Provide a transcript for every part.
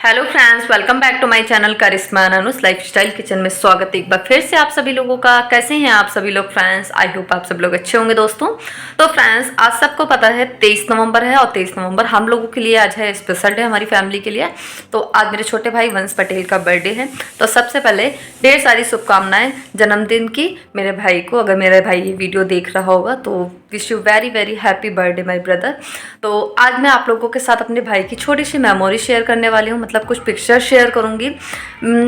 Hello friends, welcome back to my channel Karishma अनुस lifestyle kitchen में स्वागत है एक बार फिर से आप सभी लोगों का। कैसे हैं आप सभी लोग फ्रेंड्स? आई होप आप सब लोग अच्छे होंगे दोस्तों। तो फ्रेंड्स, आज सबको पता है 23 नवंबर है और 23 नवंबर हम लोगों के लिए आज है स्पेशल डे हमारी फैमिली के लिए। तो आज मेरे छोटे भाई वंश पटेल का बर्थडे है। तो सबसे पहले ढेर सारी शुभकामनाएं जन्मदिन की मेरे भाई को। अगर मेरा भाई ये वीडियो देख रहा होगा तो wish you very very happy birthday my brother. तो आज मैं आप लोगों के साथ अपने भाई की छोटी सी मेमोरी शेयर करने वाली हूँ, मतलब कुछ पिक्चर शेयर करूँगी।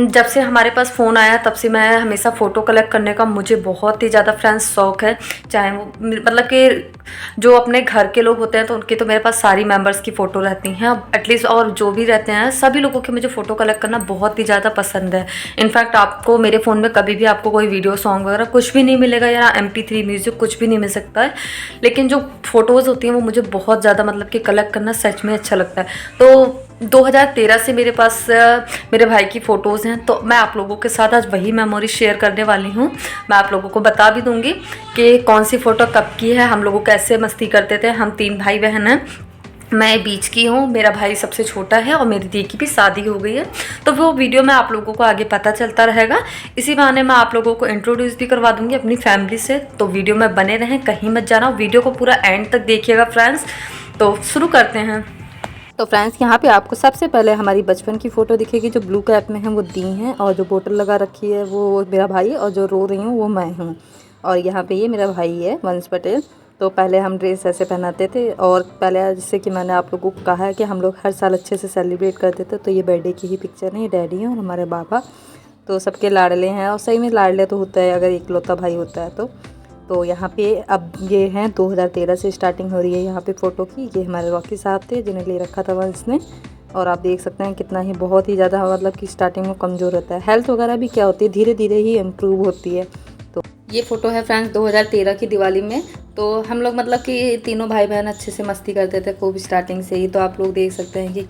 जब से हमारे पास फ़ोन आया तब से मैं हमेशा फ़ोटो कलेक्ट करने का मुझे बहुत ही ज़्यादा फ्रेंड्स शौक है। चाहे वो मतलब कि जो अपने घर के लोग होते हैं तो उनकी तो मेरे पास सारी मेंबर्स की फ़ोटो रहती हैं एटलीस्ट, और जो भी रहते हैं सभी लोगों के मुझे फ़ोटो कलेक्ट करना बहुत ही ज़्यादा पसंद है। इनफैक्ट आपको मेरे फ़ोन में कभी भी आपको कोई वीडियो सॉन्ग वगैरह कुछ भी नहीं मिलेगा या MP3 म्यूज़िक कुछ भी नहीं मिल सकता है, लेकिन जो फ़ोटोज़ होती हैं वो मुझे बहुत ज़्यादा मतलब कि कलेक्ट करना सच में अच्छा लगता है। तो 2013 से मेरे पास मेरे भाई की फ़ोटोज़ हैं, तो मैं आप लोगों के साथ आज वही मेमोरी शेयर करने वाली हूँ। मैं आप लोगों को बता भी दूँगी कि कौन सी फ़ोटो कब की है, हम लोग कैसे मस्ती करते थे। हम 3 भाई बहन हैं, मैं बीच की हूँ, मेरा भाई सबसे छोटा है और मेरी दी की भी शादी हो गई है। तो वो वीडियो में आप लोगों को आगे पता चलता रहेगा। इसी बहाने मैं आप लोगों को इंट्रोड्यूस भी करवा दूँगी अपनी फैमिली से। तो वीडियो में बने रहें, कहीं मत जाना, वीडियो को पूरा एंड तक देखिएगा फ्रेंड्स। तो शुरू करते हैं। तो फ्रेंड्स, यहाँ पे आपको सबसे पहले हमारी बचपन की फ़ोटो दिखेगी जो ब्लू कैप में है, वो दी हैं, और जो बोतल लगा रखी है वो मेरा भाई है, और जो रो रही हूँ वो मैं हूँ। और यहाँ पे ये मेरा भाई है वंश पटेल। तो पहले हम ड्रेस ऐसे पहनाते थे, और पहले जैसे कि मैंने आप लोगों को कहा है कि हम लोग हर साल अच्छे से सेलिब्रेट करते थे। तो ये बर्थडे की ही पिक्चर है, ये डैडी हैं और हमारे बाबा। तो सबके लाडले हैं, और सही में लाडले तो होता है अगर इकलौता भाई होता है तो यहाँ पे अब ये हैं 2013 से स्टार्टिंग हो रही है यहाँ पे फ़ोटो की। ये हमारे रॉकी साहब थे जिन्हें ले रखा था वंश ने। और आप देख सकते हैं कितना ही बहुत ही ज़्यादा मतलब कि स्टार्टिंग में कमज़ोर होता है। हेल्थ वगैरह भी क्या होती है, धीरे धीरे ही इम्प्रूव होती है। तो ये फ़ोटो है फ्रेंड्स 2013 की दिवाली में। तो हम लोग मतलब कि तीनों भाई बहन अच्छे से मस्ती करते थे खूब स्टार्टिंग से ही। तो आप लोग देख सकते हैं कि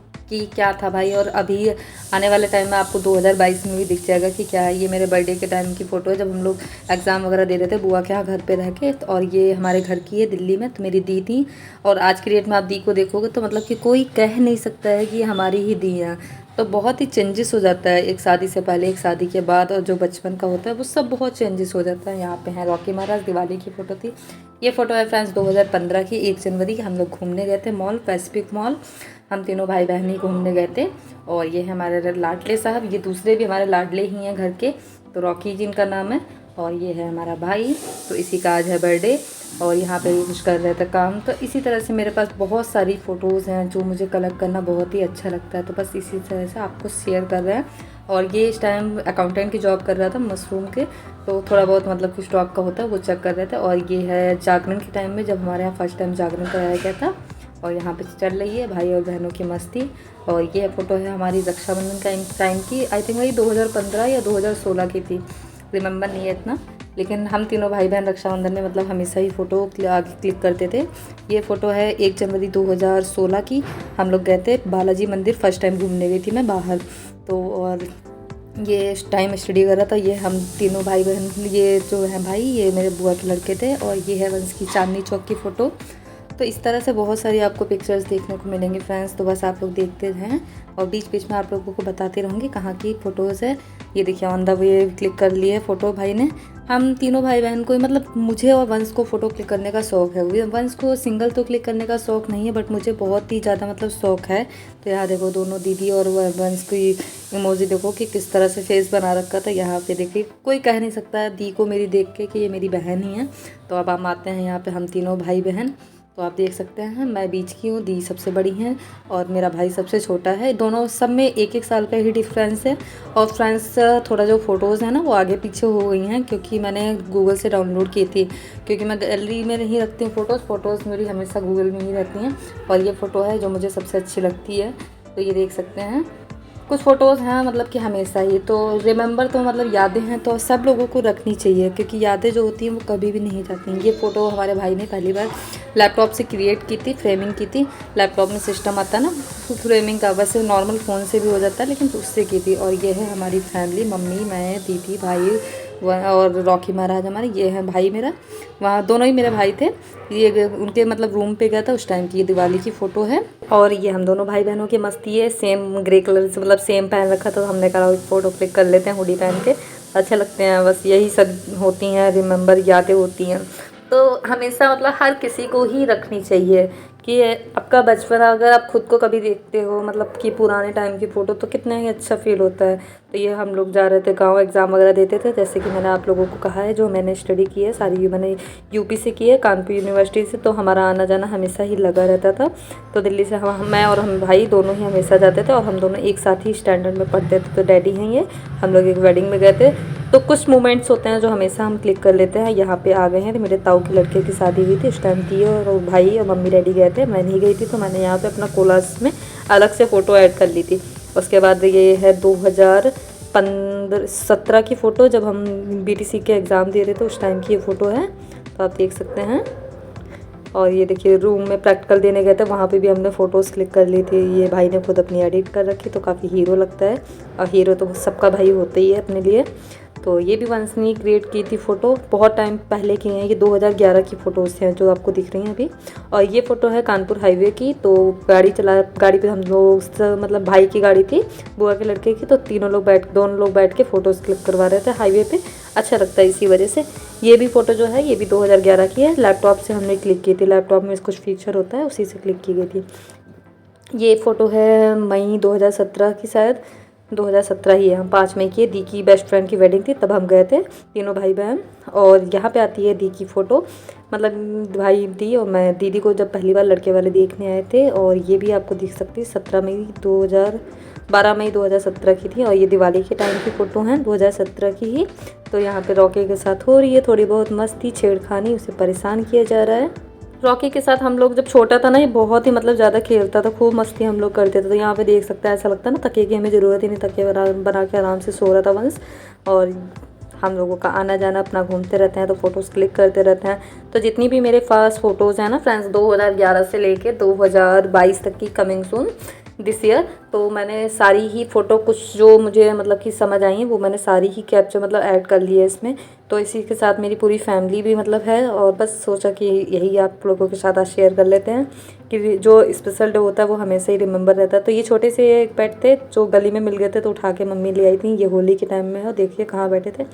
क्या था भाई। और अभी आने वाले टाइम में आपको 2022 में भी दिख जाएगा कि क्या है। ये मेरे बर्थडे के टाइम की फ़ोटो है जब हम लोग एग्ज़ाम वगैरह दे रहे थे बुआ के यहाँ घर पे रह के। और ये हमारे घर की है दिल्ली में, तो मेरी दी थी। और आज की डेट में आप दी को देखोगे तो मतलब कि कोई कह नहीं सकता है कि ये हमारी ही दी है। तो बहुत ही चेंजेस हो जाता है एक शादी से पहले, एक शादी के बाद, और जो बचपन का होता है वो सब बहुत चेंजेस हो जाता है। यहाँ पे हैं रॉकी महाराज, दिवाली की फ़ोटो थी। ये फ़ोटो है फ्रेंड्स 2015 की 1 जनवरी की। हम लोग घूमने गए थे मॉल, पैसिफिक मॉल। हम तीनों भाई बहन ही घूमने गए थे। और ये है हमारे लाडले साहब, ये दूसरे भी हमारे लाडले ही हैं घर के, तो रॉकी जी इनका नाम है। और ये है हमारा भाई, तो इसी का आज है बर्थडे। और यहाँ पे कुछ कर रहे थे काम। तो इसी तरह से मेरे पास बहुत सारी फ़ोटोज़ हैं जो मुझे कलेक्ट करना बहुत ही अच्छा लगता है। तो बस इसी तरह से आपको शेयर कर रहे हैं। और ये इस टाइम अकाउंटेंट की जॉब कर रहा था मशरूम के, तो थोड़ा बहुत मतलब कुछ स्टॉक का होता है वो चेक कर रहे थे। और ये है जागरण के टाइम में जब हमारे यहाँ फर्स्ट टाइम जागरण कराया गया था। और यहाँ पे चल रही है भाई और बहनों की मस्ती। और ये फ़ोटो है हमारी रक्षाबंधन का टाइम की, आई थिंक वही 2015 या 2016 की थी, रिमेंबर नहीं है इतना। लेकिन हम तीनों भाई बहन रक्षाबंधन में मतलब हमेशा ही फ़ोटो क्लिक करते थे। ये फ़ोटो है 1 जनवरी 2016 की। हम लोग गए थे बालाजी मंदिर, फर्स्ट टाइम घूमने गई थी मैं बाहर। तो और ये टाइम स्टडी कर रहा था। ये हम तीनों भाई बहन, ये जो है भाई ये मेरे बुआ के लड़के थे। और ये है वंश की चांदनी चौक की फ़ोटो। तो इस तरह से बहुत सारी आपको पिक्चर्स देखने को मिलेंगी फ्रेंड्स। तो बस आप लोग देखते रहें और बीच बीच में आप लोगों को बताती रहूँगी कहाँ की फ़ोटोज़ है। ये देखिए ऑन द वे क्लिक कर लिए फ़ोटो भाई ने। हम तीनों भाई बहन को मतलब मुझे और वंश को फ़ोटो क्लिक करने का शौक़ है। वंश को सिंगल तो क्लिक करने का शौक़ नहीं है, बट मुझे बहुत ही ज़्यादा मतलब शौक़ है। तो यहाँ देखो दोनों दीदी और वंश की इमोजी देखो कि किस तरह से फेस बना रखा था। यहाँ पे देखिए कोई कह नहीं सकता है दी को मेरी देख के कि ये मेरी बहन ही है। तो अब हम आते हैं यहाँ पे हम तीनों भाई बहन। तो आप देख सकते हैं मैं बीच की हूँ, दी सबसे बड़ी हैं और मेरा भाई सबसे छोटा है। दोनों सब में 1-1 साल का ही डिफरेंस है। और फ्रेंड्स थोड़ा जो फ़ोटोज़ हैं ना वो आगे पीछे हो गई हैं क्योंकि मैंने गूगल से डाउनलोड की थी, क्योंकि मैं गैलरी में नहीं रखती हूँ फ़ोटोज़ मेरी हमेशा गूगल में ही रहती हैं। और ये फ़ोटो है जो मुझे सबसे अच्छी लगती है। तो ये देख सकते हैं कुछ फ़ोटोज़ हैं मतलब कि हमेशा ही तो रिमेंबर, तो मतलब यादें हैं तो सब लोगों को रखनी चाहिए, क्योंकि यादें जो होती हैं वो कभी भी नहीं जाती। ये फ़ोटो हमारे भाई ने पहली बार लैपटॉप से क्रिएट की थी, फ्रेमिंग की थी। लैपटॉप में सिस्टम आता है ना फ्रेमिंग का, वैसे नॉर्मल फ़ोन से भी हो जाता है लेकिन उससे की थी। और ये है हमारी फैमिली, मम्मी, मैं, दीदी, भाई, और रॉकी महाराज हमारे, ये है भाई मेरा, वहाँ दोनों ही मेरे भाई थे। ये उनके मतलब रूम पे गया था उस टाइम की ये दिवाली की फ़ोटो है। और ये हम दोनों भाई बहनों की मस्ती है, सेम ग्रे कलर से मतलब सेम पहन रखा था, तो हमने कहा फ़ोटो क्लिक कर लेते हैं हुडी पहन के, अच्छे लगते हैं। बस यही सब होती हैं, रिमेंबर यादें होती हैं। तो हमेशा मतलब हर किसी को ही रखनी चाहिए कि आपका बचपन अगर आप खुद को कभी देखते हो मतलब कि पुराने टाइम की फ़ोटो, तो कितना ही अच्छा फील होता है। तो ये हम लोग जा रहे थे गांव, एग्ज़ाम वगैरह देते थे, जैसे कि मैंने आप लोगों को कहा है, जो मैंने स्टडी की है सारी मैंने यूपी से की है, कानपुर यूनिवर्सिटी से। तो हमारा आना जाना हमेशा ही लगा रहता था। तो दिल्ली से मैं और हम भाई दोनों ही हमेशा जाते थे, और हम दोनों एक साथ ही स्टैंडर्ड में पढ़ते थे। तो डैडी हैं ये, हम लोग एक वेडिंग में गए थे। तो कुछ मोमेंट्स होते हैं जो हमेशा हम क्लिक कर लेते हैं। यहाँ पे आ गए हैं, तो मेरे ताऊ के लड़के की शादी हुई थी इस टाइम की, और भाई और मम्मी डैडी गए थे, मैं नहीं गई थी। तो मैंने यहाँ पे अपना कोलाज में अलग से फ़ोटो ऐड कर ली थी। उसके बाद ये है 2017 की फ़ोटो, जब हम बीटीसी के एग्ज़ाम दे रहे थे उस टाइम की ये फ़ोटो है, तो आप देख सकते हैं। और ये देखिए रूम में प्रैक्टिकल देने गए थे, वहाँ पे भी हमने फ़ोटोज़ क्लिक कर ली थी। ये भाई ने खुद अपनी एडिट कर रखी, तो काफ़ी हीरो लगता है, और हीरो तो सबका भाई होता ही है अपने लिए। तो ये भी वंश ने क्रिएट की थी फ़ोटो, बहुत टाइम पहले की हैं, ये 2011 की फ़ोटोज़ हैं जो आपको दिख रही हैं अभी। और ये फ़ोटो है कानपुर हाईवे की। तो गाड़ी पे हम लोग मतलब भाई की गाड़ी थी, बुआ के लड़के की, तो दोनों लोग बैठ के फ़ोटोज़ क्लिक करवा रहे थे हाईवे पे। अच्छा लगता है इसी वजह से। ये भी फ़ोटो जो है ये भी 2011 की है, लैपटॉप से हमने क्लिक की थी, लैपटॉप में कुछ फीचर होता है उसी से क्लिक की गई थी। ये फ़ोटो है मई 2017 की, शायद 2017 ही है, हम 5 मई की। दी की बेस्ट फ्रेंड की वेडिंग थी, तब हम गए थे तीनों भाई बहन। और यहाँ पे आती है दी की फ़ोटो, मतलब भाई दी और मैं दीदी को जब पहली बार लड़के वाले देखने आए थे। और ये भी आपको दिख सकती है 12 मई 2017 की थी, और ये दिवाली के टाइम की फ़ोटो हैं 2017 की ही। तो यहाँ पे रॉकी के साथ हो रही है थोड़ी बहुत मस्ती, छेड़खानी, उसे परेशान किया जा रहा है। रॉकी के साथ हम लोग जब छोटा था ना, ये बहुत ही मतलब ज़्यादा खेलता था, खूब मस्ती हम लोग करते थे। तो यहाँ पे देख सकते हैं, ऐसा लगता है ना तकिए की हमें ज़रूरत ही नहीं, तकिए बना के आराम से सो रहा था वंश। और हम लोगों का आना जाना अपना घूमते रहते हैं, तो फ़ोटोज़ क्लिक करते रहते हैं। तो जितनी भी मेरे पास फ़ोटोज़ हैं ना फ्रेंड्स, 2011 से लेके 2022 तक की, कमिंग सून दिस ईयर, तो मैंने सारी ही फ़ोटो, कुछ जो मुझे मतलब कि समझ आई हैं वो मैंने सारी ही कैप्चर मतलब ऐड कर ली है इसमें। तो इसी के साथ मेरी पूरी फैमिली भी मतलब है, और बस सोचा कि यही आप लोगों के साथ आज शेयर कर लेते हैं कि जो स्पेशल डे होता है वो हमेशा ही रिमेंबर रहता है। तो ये छोटे से एक पेट थे जो गली में मिल गए थे, तो उठा के मम्मी ले आई थी, ये होली के टाइम में, और देखिए कहाँ बैठे थे।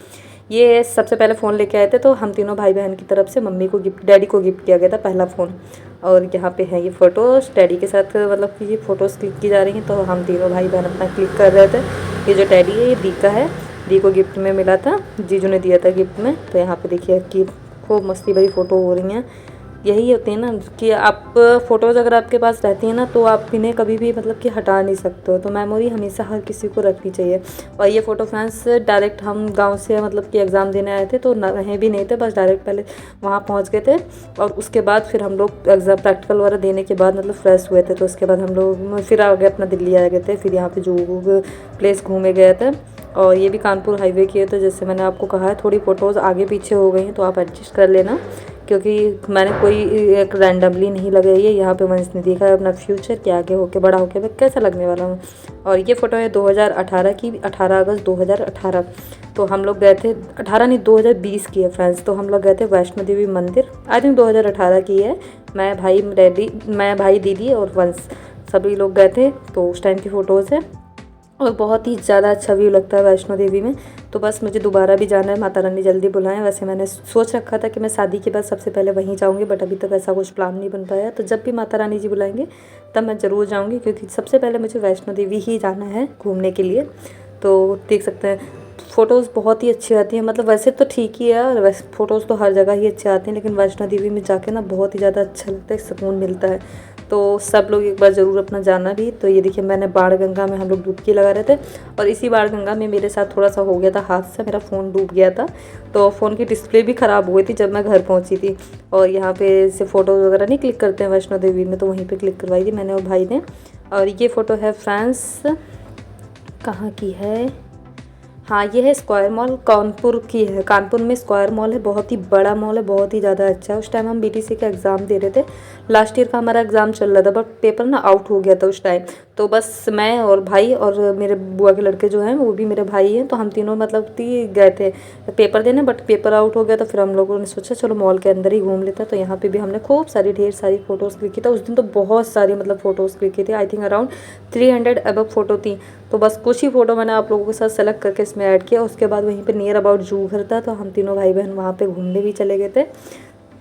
ये सबसे पहले फ़ोन लेके आए थे, तो हम तीनों भाई बहन की तरफ से मम्मी को डैडी को गिफ्ट किया गया था पहला फ़ोन। और यहाँ पे है ये फ़ोटोज़ डैडी के साथ, मतलब कि ये फ़ोटोज़ क्लिक की जा रही हैं। तो हम तीनों भाई बहन अपना क्लिक कर रहे थे। ये जो डैडी है ये दी का है, दी को गिफ्ट में मिला था, जीजू ने दिया था गिफ्ट में। तो यहाँ पे देखिए कि खूब मस्ती भरी फ़ोटो हो रही हैं। यही होती है ना कि आप फ़ोटोज़ अगर आपके पास रहती हैं ना, तो आप इन्हें कभी भी मतलब कि हटा नहीं सकते हो। तो मेमोरी हमेशा हर किसी को रखनी चाहिए। और ये फ़ोटो फ्रेंड्स डायरेक्ट हम गांव से मतलब कि एग्ज़ाम देने आए थे, तो रहे भी नहीं थे, बस डायरेक्ट पहले वहाँ पहुँच गए थे। और उसके बाद फिर हम लोग एग्ज़ाम प्रैक्टिकल वगैरह देने के बाद मतलब फ्रेश हुए थे। तो उसके बाद हम लोग फिर आ गए अपना दिल्ली आ गए थे, फिर यहाँ पर जो प्लेस घूमे गए थे। और ये भी कानपुर हाईवे की है। तो जैसे मैंने आपको कहा है थोड़ी फ़ोटोज़ आगे पीछे हो गई हैं, तो आप एडजस्ट कर लेना, क्योंकि मैंने कोई एक रैंडमली नहीं लगाई है। यहाँ पे वंश ने देखा है अपना फ्यूचर कि आगे होके बड़ा होके मैं कैसा लगने वाला हूँ। और ये फ़ोटो है 2018 की, 18 अगस्त 2018। तो हम लोग गए थे, 18 नहीं 2020 की है फ्रेंड्स। तो हम लोग गए थे वैष्णो देवी मंदिर, आई थिंक 2018 की है। मैं भाई दीदी और वंश सभी लोग गए थे। तो उस टाइम की फ़ोटोज़ है, और बहुत ही ज़्यादा अच्छा व्यू लगता है वैष्णो देवी में। तो बस मुझे दोबारा भी जाना है, माता रानी जल्दी बुलाएं। वैसे मैंने सोच रखा था कि मैं शादी के बाद सबसे पहले वहीं जाऊंगी, बट अभी तक ऐसा कुछ प्लान नहीं बन पाया। तो जब भी माता रानी जी बुलाएंगे तब मैं ज़रूर जाऊंगी, क्योंकि सबसे पहले मुझे वैष्णो देवी ही जाना है घूमने के लिए। तो देख सकते हैं फ़ोटोज़ बहुत ही अच्छी आती हैं। मतलब वैसे तो ठीक ही है, और वैसे फ़ोटोज़ तो हर जगह ही अच्छे आते हैं, लेकिन वैष्णो देवी में जाके ना बहुत ही ज़्यादा अच्छा लगता है, सुकून मिलता है। तो सब लोग एक बार ज़रूर अपना जाना भी। तो ये देखिए मैंने बाण गंगा में हम लोग डुबकी लगा रहे थे, और इसी बाण गंगा में मेरे साथ थोड़ा सा हो गया था हादसा, मेरा फ़ोन डूब गया था। तो फ़ोन की डिस्प्ले भी ख़राब हो गई थी जब मैं घर पहुंची थी। और यहाँ पे से फ़ोटोज़ वगैरह नहीं क्लिक करते हैं वैष्णो देवी में, तो वहीं पर क्लिक करवाई थी मैंने और भाई ने। और ये फ़ोटो है फ्रांस, कहाँ की है, हाँ, ये है स्क्वायर मॉल, कानपुर की है। कानपुर में स्क्वायर मॉल है, बहुत ही बड़ा मॉल है, बहुत ही ज़्यादा अच्छा है। उस टाइम हम बीटीसी का एग्ज़ाम दे रहे थे, लास्ट ईयर का हमारा एग्ज़ाम चल रहा था, बट पेपर ना आउट हो गया था उस टाइम। तो बस मैं और भाई और मेरे बुआ के लड़के जो हैं वो भी मेरे भाई हैं, तो हम तीनों मतलब गए थे पेपर देने, बट पेपर आउट हो गया। तो फिर हम लोगों ने सोचा चलो मॉल के अंदर ही घूम लेते हैं। तो यहाँ पे भी हमने खूब सारी ढेर सारी फ़ोटोज़ क्लिक की था उस दिन। तो बहुत सारी मतलब फ़ोटोज़ क्लिक की थी, I think around 300 above photo थी। तो बस कुछ ही फ़ोटो मैंने आप लोगों के साथ सेलेक्ट करके इसमें ऐड किया। उसके बाद वहीं पे नियर अबाउट जू घर था, तो हम तीनों भाई बहन वहाँ पे घूमने भी चले गए थे,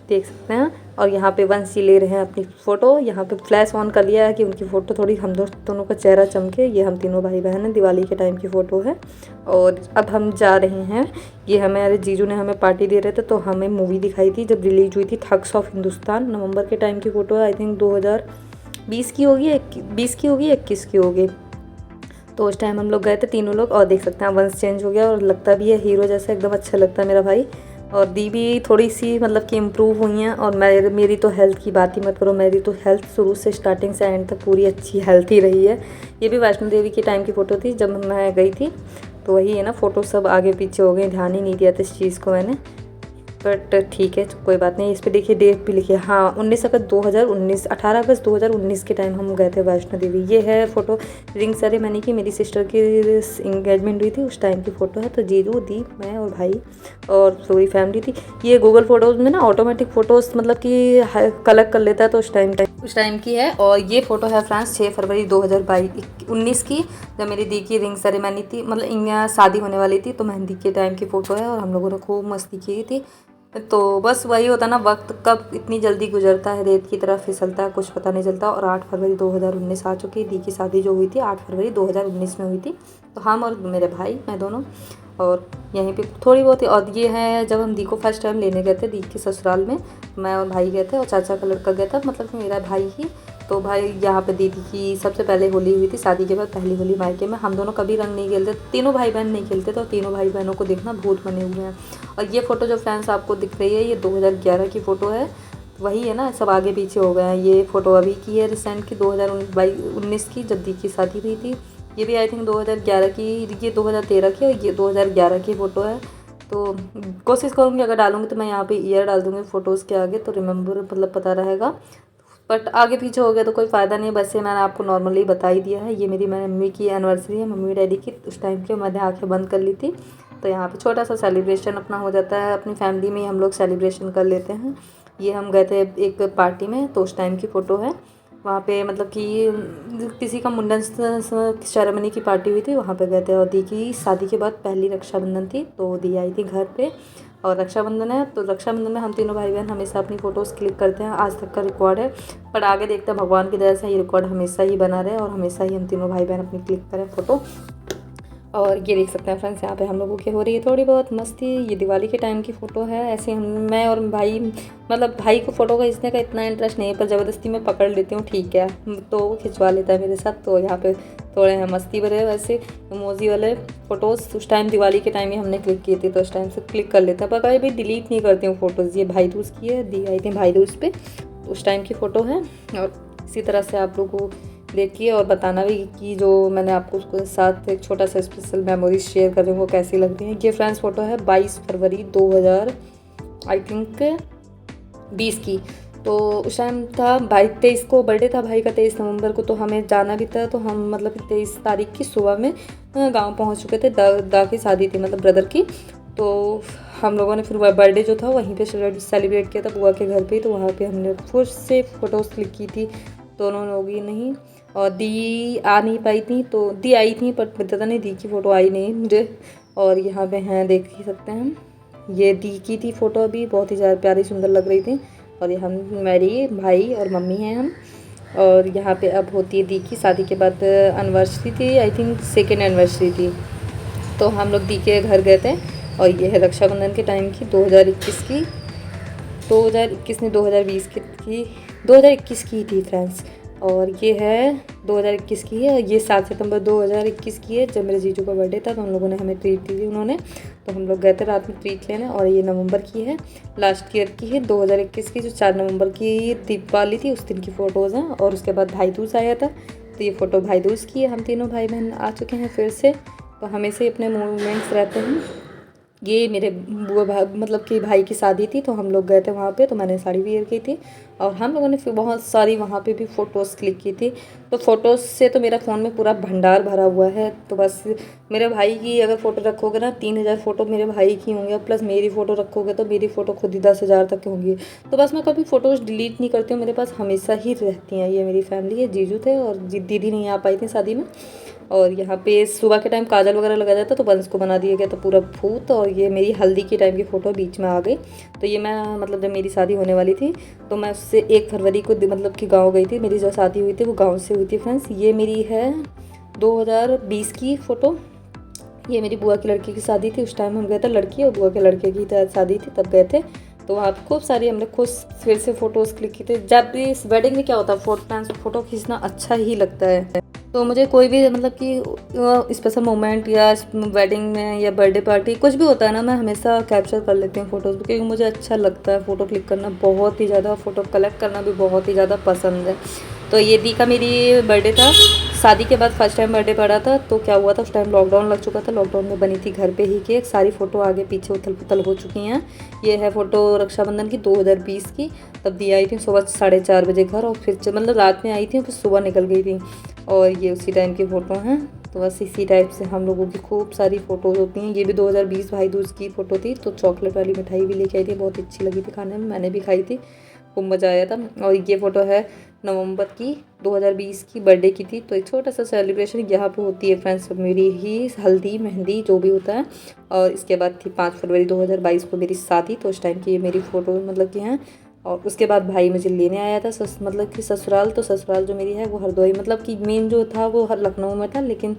देख सकते हैं। और यहाँ पे वंश जी ले रहे हैं अपनी फ़ोटो, यहाँ पे फ्लैश ऑन कर लिया है कि उनकी फ़ोटो थोड़ी हम दोनों का चेहरा चमके। ये हम तीनों भाई बहन हैं, दिवाली के टाइम की फ़ोटो है। और अब हम जा रहे हैं, ये हमारे जीजू ने हमें पार्टी दे रहे थे, तो हमें मूवी दिखाई थी जब रिलीज हुई थी, थग्स ऑफ हिंदुस्तान। नवंबर के टाइम की फ़ोटो है, आई थिंक 2020 की होगी, 20 की होगी, 21 की होगी। तो उस टाइम हम लोग गए थे तीनों लोग। और देख सकते हैं वंश चेंज हो गया और लगता भी है हीरो जैसा, एकदम अच्छा लगता है मेरा भाई। और दी भी थोड़ी सी मतलब कि इम्प्रूव हुई हैं। और मेरी तो हेल्थ की बात ही मत करो, मेरी तो हेल्थ शुरू से स्टार्टिंग से एंड तक पूरी अच्छी हेल्थ ही रही है। ये भी वैष्णो देवी की टाइम की फ़ोटो थी जब मैं गई थी। तो वही है ना, फ़ोटो सब आगे पीछे हो गए, ध्यान ही नहीं दिया था इस चीज़ को मैंने, बट ठीक है कोई बात नहीं। इस पर देखिए डेट भी लिखी है, हाँ 19 अगस्त 2019, 18 अगस्त 2019 के टाइम हम गए थे वैष्णो देवी। ये है फ़ोटो रिंग सेरेमनी की, मेरी सिस्टर की इंगेजमेंट हुई थी उस टाइम की फ़ोटो है। तो जीजू, दी, मैं और भाई और पूरी फैमिली थी। ये गूगल फ़ोटोज़ में ना ऑटोमेटिक फ़ोटोज़ मतलब कि कलेक्ट कर लेता है, तो उस टाइम की है। और ये फ़ोटो है फ्रेंड्स 6 फरवरी 2019 की, जब मेरी दी की रिंग सेरेमनी थी, मतलब शादी होने वाली थी। तो मेहंदी के टाइम की फ़ोटो है और हम लोगों ने खूब मस्ती की थी। तो बस वही होता ना, वक्त कब इतनी जल्दी गुजरता है, रेत की तरह फिसलता है, कुछ पता नहीं चलता। और 8 फरवरी 2019 आ चुकी है। दी की शादी जो हुई थी 8 फरवरी 2019 में हुई थी। तो हम और मेरे भाई, मैं दोनों, और यहीं पे थोड़ी बहुत ही। और ये है जब हम दी को फर्स्ट टाइम लेने गए थे दी के ससुराल में, मैं और भाई गए थे और चाचा का लड़का गया था, मतलब कि मेरा भाई ही। तो भाई यहाँ पे दीदी की सबसे पहले होली हुई थी, शादी के बाद पहली होली मायके में। हम दोनों कभी रंग नहीं खेलते, तीनों भाई बहन नहीं खेलते थे, और तीनों भाई बहनों को देखना भूत बने हुए हैं। और ये फ़ोटो जो फ्रेंड्स आपको दिख रही है, ये 2011 की फ़ोटो है। वही है ना, सब आगे पीछे हो गए हैं। ये फ़ोटो अभी की है, रिसेंट की 2019 की, जब दी की शादी हुई थी। ये भी आई थिंक 2011 की, ये 2013 की, और ये 2011 की फ़ोटो है। तो कोशिश करूँगी अगर डालूँगी तो मैं यहाँ पे ईयर डाल दूँगी फ़ोटोज़ के आगे, तो रिमेंबर मतलब पता रहेगा। बट आगे पीछे हो गया तो कोई फ़ायदा नहीं, वैसे मैंने आपको नॉर्मली बता ही दिया है। ये मेरी मम्मी की एनिवर्सरी है, मम्मी डैडी की, उस टाइम की मैंने आँखें बंद कर ली थी। तो यहाँ पे छोटा सा सेलिब्रेशन अपना हो जाता है, अपनी फैमिली में ही हम लोग सेलिब्रेशन कर लेते हैं। ये हम गए थे एक पार्टी में, तो उस टाइम की फ़ोटो है। वहाँ पे मतलब कि किसी का मुंडन सेरेमनी की पार्टी हुई थी, वहाँ पे गए थे। और दी की शादी के बाद पहली रक्षाबंधन थी, तो दी आई थी घर पे। और रक्षाबंधन है, तो रक्षाबंधन में हम तीनों भाई बहन हमेशा अपनी फ़ोटोज़ क्लिक करते हैं, आज तक का रिकॉर्ड है। पर आगे देखते हैं भगवान की दया से ये रिकॉर्ड हमेशा ही बना रहे और हमेशा ही हम तीनों भाई बहन अपनी क्लिक करें फ़ोटो। और ये देख सकते हैं फ्रेंड्स, यहाँ पे हम लोगों की हो रही है थोड़ी बहुत मस्ती। ये दिवाली के टाइम की फ़ोटो है। ऐसे हम, मैं और भाई, मतलब भाई को फ़ोटो खींचने का इतना इंटरेस्ट नहीं है, पर ज़बरदस्ती मैं पकड़ लेती हूँ, ठीक है, तो वो खिंचवा लेता है मेरे साथ। तो यहाँ पे थोड़े हैं मस्ती भरे वैसे इमोजी वाले फ़ोटोज़। उस टाइम दिवाली के टाइम ही हमने क्लिक किए थे, तो उस टाइम से क्लिक कर लेते हैं, पर कभी भी डिलीट नहीं करती हूँ फ़ोटोज़। ये भाई दूज की है, दी आई थी भाई दूज पे, उस टाइम की फ़ोटो है। और इसी तरह से आप लोगों को देखिए और बताना भी कि जो मैंने आपको उसके साथ एक छोटा सा स्पेशल मेमोरीज शेयर कर रही हूँ वो कैसी लगती हैं। ये फ्रेंड्स फ़ोटो है 22 फरवरी 2000 आई थिंक 20 की। तो उस टाइम था 23 को बर्थडे था भाई का, 23 नवंबर को। तो हमें जाना भी था, तो हम मतलब 23 तारीख की सुबह में गांव पहुंच चुके थे। दा की शादी थी, मतलब ब्रदर की। तो हम लोगों ने फिर बर्थडे जो था वहीं पे सेलिब्रेट किया था बुआ के घर पे। तो वहाँ पे हमने फिर से फ़ोटोज़ क्लिक की थी, दोनों लोग ही नहीं। और दी आ नहीं पाई थी, तो दी आई थी पर पता नहीं दी की फ़ोटो आई नहीं मुझे। और यहाँ पे हैं, देख ही सकते हैं हम, ये दी की थी फ़ोटो, अभी बहुत ही ज़्यादा प्यारी सुंदर लग रही थी। और ये हम, मेरी भाई और मम्मी हैं हम। और यहाँ पे अब होती है दी की शादी के बाद एनिवर्सरी थी, आई थिंक सेकेंड एनिवर्सरी थी, तो हम लोग दी के घर गए थे। और ये है रक्षाबंधन के टाइम की 2021 की, 2021 ने 2020 की 2021 की थी फ्रेंड्स। और ये है 2021 की है, ये 7 सितंबर 2021 की है, जब मेरे जीजू का बर्थडे था। तो उन लोगों ने हमें ट्रीट दी थी उन्होंने, तो हम लोग गए थे रात में ट्रीट लेने। और ये नवंबर की है, लास्ट ईयर की है 2021 की, जो 4 नवंबर की दीपावली थी उस दिन की फ़ोटोज़ हैं। और उसके बाद भाई दूज आया था, तो ये फ़ोटो भाई दूज की है। हम तीनों भाई बहन आ चुके हैं फिर से तो हमेशा ही अपने मूवमेंट्स रहते हैं। ये मेरे बुआ मतलब कि भाई की शादी थी, तो हम लोग गए थे वहाँ पे, तो मैंने साड़ी वेयर की थी और हम लोगों ने फिर बहुत सारी वहाँ पे भी फ़ोटोज़ क्लिक की थी। तो फ़ोटोज़ से तो मेरा फ़ोन में पूरा भंडार भरा हुआ है। तो बस मेरे भाई की अगर फ़ोटो रखोगे ना 3000 फ़ोटो मेरे भाई की होंगे, प्लस मेरी फ़ोटो रखोगे तो मेरी फ़ोटो खुद ही 10,000 तक की होंगी। तो बस मैं कभी फ़ोटोज़ डिलीट नहीं करती हूँ, मेरे पास हमेशा ही रहती हैं। ये मेरी फैमिली है, जीजू थे और दीदी नहीं आ पाई थी शादी में। और यहाँ पे सुबह के टाइम काजल वगैरह लगा जाता तो वंश को बना दिया गया था पूरा भूत। और ये मेरी हल्दी की टाइम की फ़ोटो बीच में आ गई। तो ये मैं मतलब जब मेरी शादी होने वाली थी तो मैं उससे 1 फरवरी को मतलब कि गाँव गई थी। मेरी जो शादी हुई थी वो गाँव से हुई थी फ्रेंड्स। ये मेरी है 2020 की फ़ोटो। ये मेरी बुआ की लड़की की शादी थी, उस टाइम हम गए थे, लड़की और बुआ के लड़के की शादी थी तब गए थे। तो वहाँ पर खूब सारी हमने खुद फिर से फ़ोटोज़ क्लिक की थी। जब भी इस वेडिंग में क्या होता है फ़ोटो खींचना अच्छा ही लगता है। तो मुझे कोई भी मतलब कि स्पेशल मोमेंट या वेडिंग में या बर्थडे पार्टी कुछ भी होता है ना, मैं हमेशा कैप्चर कर लेती हूँ फ़ोटोज़, क्योंकि मुझे अच्छा लगता है फ़ोटो क्लिक करना बहुत ही ज़्यादा। फ़ोटो कलेक्ट करना भी बहुत ही ज़्यादा पसंद है। तो ये दी का मेरी बर्थडे था, शादी के बाद फर्स्ट टाइम बर्थडे पड़ा था। तो क्या हुआ था उस टाइम लॉकडाउन लग चुका था, लॉकडाउन में बनी थी घर पे ही केक। सारी फ़ोटो आगे पीछे उथल पुथल हो चुकी हैं। ये है फ़ोटो रक्षाबंधन की 2020 की, तब दी आई थी सुबह 4:30 बजे घर, और फिर मतलब रात में आई थी फिर सुबह निकल गई थी। और ये उसी टाइम की फ़ोटो हैं। तो बस इसी टाइप से हम लोगों की खूब सारी फ़ोटोज़ होती हैं। ये भी 2020 भाई दूज की फ़ोटो थी। तो चॉकलेट वाली मिठाई भी लेके आई थी, बहुत अच्छी लगी थी खाने में, मैंने भी खाई थी, खूब मज़ा आया था। और ये फ़ोटो है नवंबर की 2020 की बर्थडे की थी। तो एक छोटा सा सेलिब्रेशन यहाँ पे होती है फ्रेंड्स, मेरी ही हल्दी मेहंदी जो भी होता है। और इसके बाद थी 5 फरवरी 2022 को मेरी शादी। तो उस टाइम की ये मेरी फ़ोटो मतलब कि हैं। और उसके बाद भाई मुझे लेने आया था मतलब कि ससुराल। तो ससुराल जो मेरी है वो हरदोई, मतलब कि मेन जो था वो लखनऊ में था, लेकिन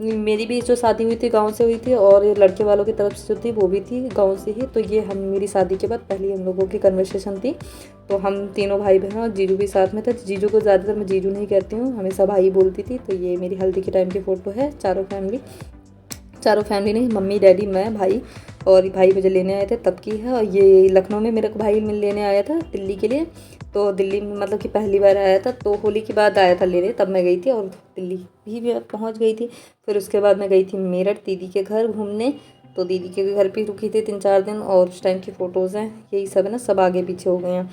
मेरी भी जो शादी हुई थी गांव से हुई थी, और लड़के वालों की तरफ से जो थी वो भी थी गांव से ही। तो ये हम मेरी शादी के बाद पहली हम लोगों की कन्वर्सेशन थी। तो हम तीनों भाई बहन और जीजू भी साथ में थे। जीजू को ज़्यादातर मैं जीजू नहीं कहती हूँ, हमेशा भाई बोलती थी। तो ये मेरी हल्दी के टाइम की फ़ोटो है, चारों फैमिली नहीं, मम्मी डैडी मैं भाई, और भाई मुझे लेने आए थे तब की है। और ये लखनऊ में मेरे को भाई लेने आया था दिल्ली के लिए। तो दिल्ली में मतलब कि पहली बार आया था, तो होली के बाद आया था लेने, तब मैं गई थी और दिल्ली भी पहुंच गई थी। फिर उसके बाद मैं गई थी मेरठ दीदी के घर घूमने। तो दीदी के घर पे रुकी थी 3-4 दिन। और उस टाइम की फ़ोटोज़ हैं, यही सब है ना, सब आगे पीछे हो गए हैं।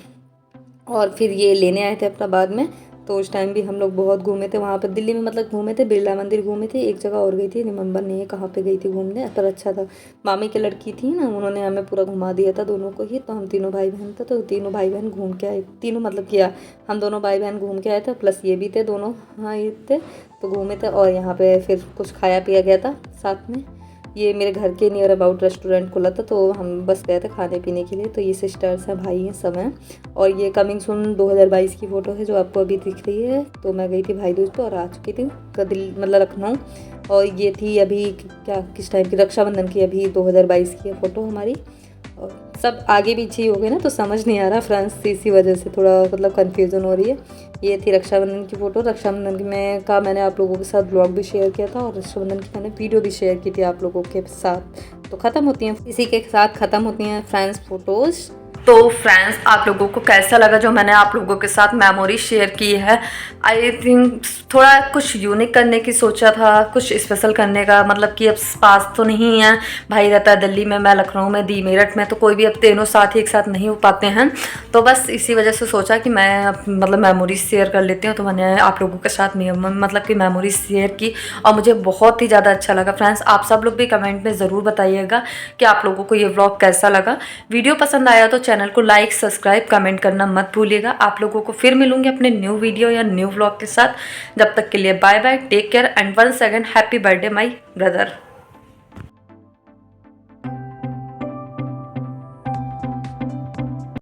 और फिर ये लेने आए थे अपना बाद में। तो उस टाइम भी हम लोग बहुत घूमे थे वहाँ पर दिल्ली में, मतलब घूमे थे, बिरला मंदिर घूमे थे, एक जगह और गई थी, रिमेंबर नहीं है कहाँ पे गई थी घूमने, पर अच्छा था। मामी की लड़की थी ना, उन्होंने हमें पूरा घुमा दिया था दोनों को ही। तो हम तीनों भाई बहन थे, तो तीनों भाई बहन घूम के आए, तीनों मतलब किया, हम दोनों भाई बहन घूम के आए थे, प्लस ये भी थे दोनों, हाँ ये थे, तो घूमे थे। और यहाँ पे फिर कुछ खाया पिया गया था साथ में। ये मेरे घर के नियर अबाउट रेस्टोरेंट खुला था, तो हम बस गए थे खाने पीने के लिए। तो ये सिस्टर्स हैं, भाई हैं, सब हैं। और ये कमिंग सून 2022 की फ़ोटो है जो आपको अभी दिख रही है। तो मैं गई थी भाई दूज पे और आ चुकी थी मतलब लखनऊ। और ये थी अभी क्या किस टाइम की, रक्षाबंधन की, अभी 2022 की फ़ोटो हमारी। और सब आगे पीछे ही हो गए ना, तो समझ नहीं आ रहा फ्रेंड्स, इसी वजह से थोड़ा मतलब कन्फ्यूज़न हो रही है। ये थी रक्षाबंधन की फ़ोटो। रक्षाबंधन में का मैंने आप लोगों के साथ ब्लॉग भी शेयर किया था, और रक्षाबंधन की मैंने वीडियो भी शेयर की थी आप लोगों के साथ। तो ख़त्म होती हैं, इसी के साथ ख़त्म होती हैं फ्रेंड्स फ़ोटोज़। तो फ्रेंड्स आप लोगों को कैसा लगा जो मैंने आप लोगों के साथ मेमोरी शेयर की है। आई थिंक थोड़ा कुछ यूनिक करने की सोचा था, कुछ स्पेशल करने का, मतलब कि अब पास तो नहीं है, भाई रहता है दिल्ली में, मैं लखनऊ में, दी मेरठ में, तो कोई भी अब तीनों साथ ही एक साथ नहीं हो पाते हैं। तो बस इसी वजह से सोचा कि मैं मतलब मेमोरीज शेयर कर लेती हूँ। तो मैंने आप लोगों के साथ मतलब कि मेमोरीज शेयर की, और मुझे बहुत ही ज़्यादा अच्छा लगा फ्रेंड्स। आप सब लोग भी कमेंट में ज़रूर बताइएगा कि आप लोगों को ये व्लॉग कैसा लगा। वीडियो पसंद आया तो चैनल को लाइक, सब्सक्राइब, कमेंट करना मत भूलिएगा। आप लोगों को फिर मिलूंगी अपने न्यू वीडियो या न्यू व्लॉग के साथ। जब तक के लिए bye bye, take care and once again happy birthday my brother.